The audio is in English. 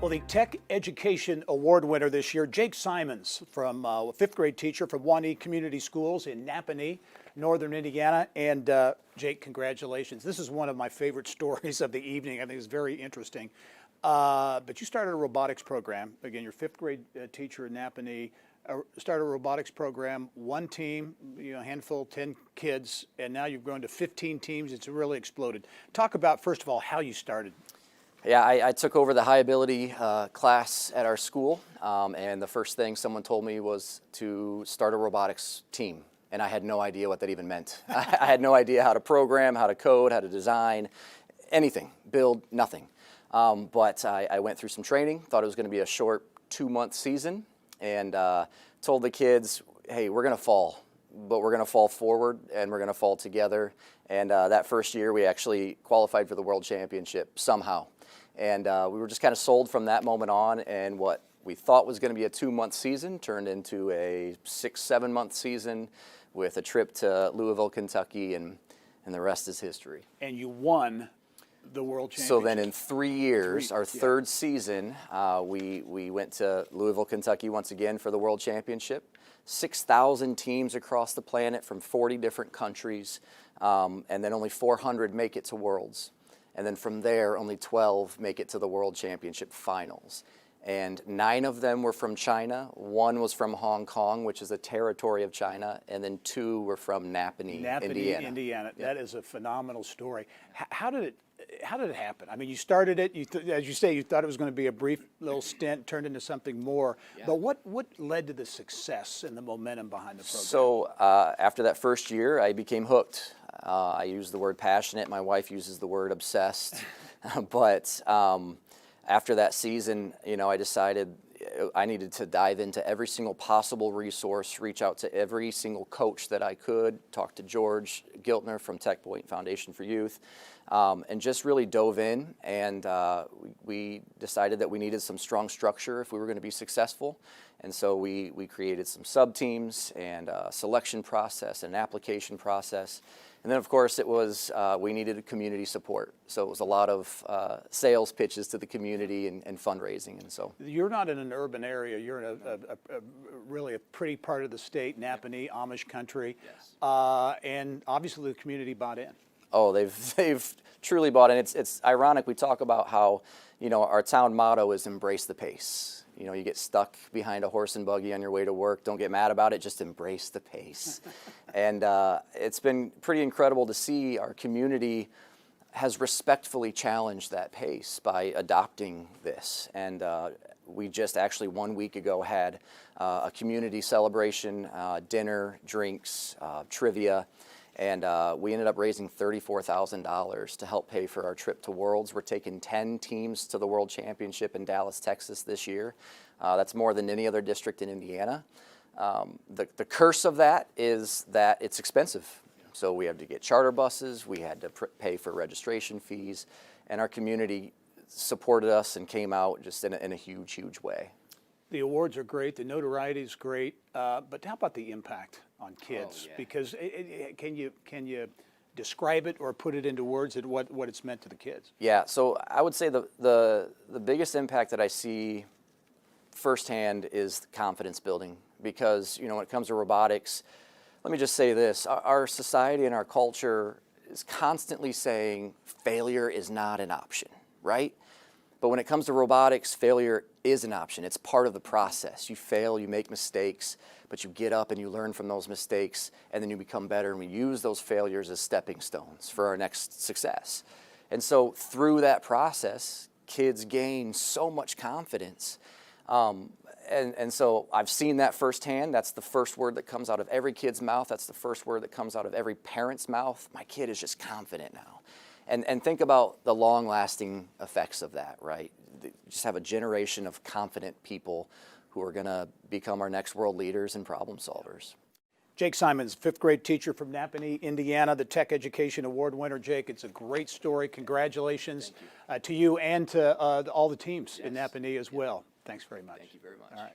Well, the Tech Education Award winner this year, Jake Simons, from a fifth grade teacher from Wanee Community Schools in Napanee, Northern Indiana. And Jake, congratulations. This is one of my favorite stories of the evening. I think it's very interesting. But you started a robotics program. Again, you're a fifth grade teacher in Napanee. Started a robotics program, one team, handful, 10 kids, and now you've grown to 15 teams. It's really exploded. Talk about, first of all, how you started. Yeah, I took over the high ability class at our school, and the first thing someone told me was to start a robotics team, and I had no idea what that even meant. I had no idea how to program, how to code, how to design, anything, build, nothing. But I went through some training, thought it was going to be a short 2-month season, and told the kids, hey, we're going to fall, but we're going to fall forward, and we're going to fall together. And that first year, we actually qualified for the World Championship somehow. And we were just kind of sold from that moment on, and what we thought was going to be a 2-month season turned into a 6-7-month season with a trip to Louisville, Kentucky, and the rest is history. And you won the World Championship. So then in 3 years, our third season, we went to Louisville, Kentucky once again for the World Championship. 6,000 teams across the planet from 40 different countries, and then only 400 make it to Worlds. And then from there, only 12 make it to the World Championship finals. And 9 of them were from China. 1 was from Hong Kong, which is a territory of China. And then 2 were from Napanee, Indiana. Yep. That is a phenomenal story. How did it happen? I mean, you started it, as you say, you thought it was going to be a brief little stint, turned into something more. Yeah. But what led to the success and the momentum behind the program? So after that first year, I became hooked. I use the word passionate. My wife uses the word obsessed. But after that season, I decided I needed to dive into every single possible resource, reach out to every single coach that I could, talk to George Giltner from Tech Point Foundation for Youth, and just really dove in. And we decided that we needed some strong structure if we were going to be successful. And so we created some sub-teams and a selection process and an application process. And then, of course, it was we needed community support. So it was a lot of sales pitches to the community and fundraising. And so you're not in an urban area. You're in a really a pretty part of the state, Napanee, Amish country. Yes. And obviously the community bought in. Oh, they've truly bought in. It's ironic. We talk about how, our town motto is embrace the pace. You get stuck behind a horse and buggy on your way to work. Don't get mad about it. Just embrace the pace. And it's been pretty incredible to see our community has respectfully challenged that pace by adopting this. And we just actually 1 week ago had a community celebration, dinner, drinks, trivia. And we ended up raising $34,000 to help pay for our trip to Worlds. We're taking 10 teams to the World Championship in Dallas, Texas this year. That's more than any other district in Indiana. The curse of that is that it's expensive. So we had to get charter buses, we had to pay for registration fees, and our community supported us and came out just in a huge, huge way. The awards are great, the notoriety is great, but how about the impact on kids? Oh, yeah. Because can you describe it or put it into words at what it's meant to the kids? Yeah, so I would say the biggest impact that I see firsthand is confidence building. Because when it comes to robotics, let me just say this: our society and our culture is constantly saying failure is not an option, right? But when it comes to robotics, failure is an option. It's part of the process. You fail, you make mistakes, but you get up and you learn from those mistakes, and then you become better, and we use those failures as stepping stones for our next success. And so through that process, kids gain so much confidence. And so I've seen that firsthand. That's the first word that comes out of every kid's mouth. That's the first word that comes out of every parent's mouth. My kid is just confident now. And think about the long-lasting effects of that, right? Just have a generation of confident people who are going to become our next world leaders and problem solvers. Jake Simons, fifth grade teacher from Napanee, Indiana, the Tech Education Award winner. Jake, it's a great story. Congratulations to you and to all the teams in Napanee as well. Thanks very much. Thank you very much. All right.